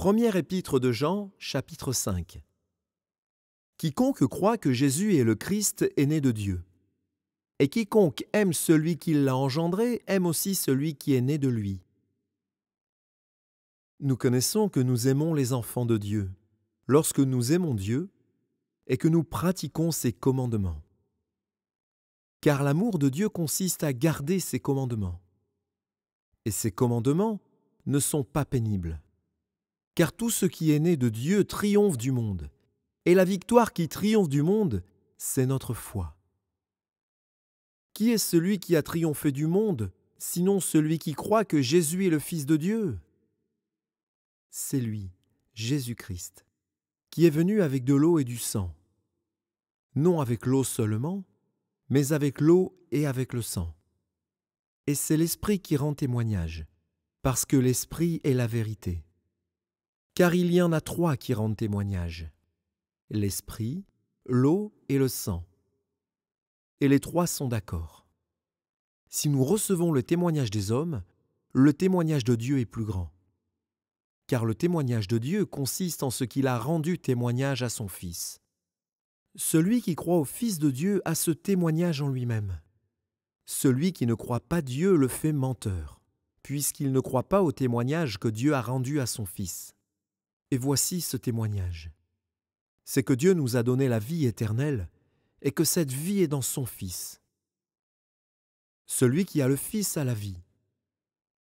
Première épître de Jean, chapitre 5. Quiconque croit que Jésus est le Christ est né de Dieu. Et quiconque aime celui qui l'a engendré aime aussi celui qui est né de lui. Nous connaissons que nous aimons les enfants de Dieu, lorsque nous aimons Dieu et que nous pratiquons ses commandements. Car l'amour de Dieu consiste à garder ses commandements. Et ses commandements ne sont pas pénibles. Car tout ce qui est né de Dieu triomphe du monde. Et la victoire qui triomphe du monde, c'est notre foi. Qui est celui qui a triomphé du monde, sinon celui qui croit que Jésus est le Fils de Dieu? C'est lui, Jésus-Christ, qui est venu avec de l'eau et du sang. Non avec l'eau seulement, mais avec l'eau et avec le sang. Et c'est l'Esprit qui rend témoignage, parce que l'Esprit est la vérité. Car il y en a trois qui rendent témoignage: l'Esprit, l'eau et le sang. Et les trois sont d'accord. Si nous recevons le témoignage des hommes, le témoignage de Dieu est plus grand. Car le témoignage de Dieu consiste en ce qu'il a rendu témoignage à son Fils. Celui qui croit au Fils de Dieu a ce témoignage en lui-même. Celui qui ne croit pas Dieu le fait menteur, puisqu'il ne croit pas au témoignage que Dieu a rendu à son Fils. Et voici ce témoignage: c'est que Dieu nous a donné la vie éternelle et que cette vie est dans son Fils. Celui qui a le Fils a la vie.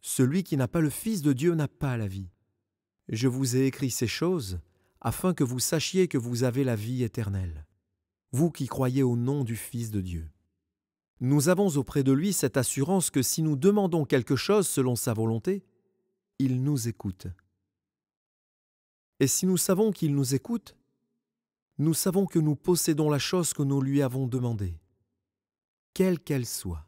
Celui qui n'a pas le Fils de Dieu n'a pas la vie. Je vous ai écrit ces choses afin que vous sachiez que vous avez la vie éternelle, vous qui croyez au nom du Fils de Dieu. Nous avons auprès de lui cette assurance que si nous demandons quelque chose selon sa volonté, il nous écoute. Et si nous savons qu'il nous écoute, nous savons que nous possédons la chose que nous lui avons demandée, quelle qu'elle soit.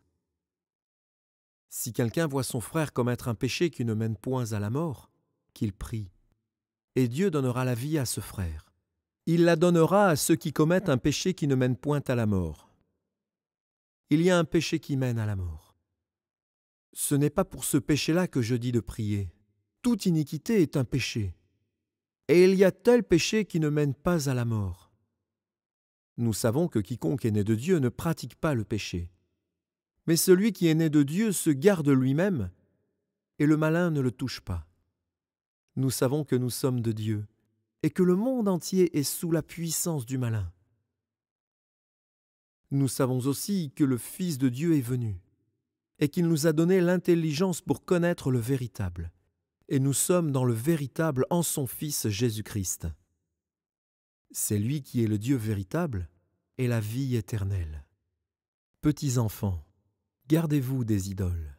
Si quelqu'un voit son frère commettre un péché qui ne mène point à la mort, qu'il prie, et Dieu donnera la vie à ce frère. Il la donnera à ceux qui commettent un péché qui ne mène point à la mort. Il y a un péché qui mène à la mort. Ce n'est pas pour ce péché-là que je dis de prier. Toute iniquité est un péché. Et il y a tel péché qui ne mène pas à la mort. Nous savons que quiconque est né de Dieu ne pratique pas le péché. Mais celui qui est né de Dieu se garde lui-même, et le malin ne le touche pas. Nous savons que nous sommes de Dieu, et que le monde entier est sous la puissance du malin. Nous savons aussi que le Fils de Dieu est venu, et qu'il nous a donné l'intelligence pour connaître le véritable. Et nous sommes dans le véritable en son Fils Jésus-Christ. C'est lui qui est le Dieu véritable et la vie éternelle. Petits enfants, gardez-vous des idoles.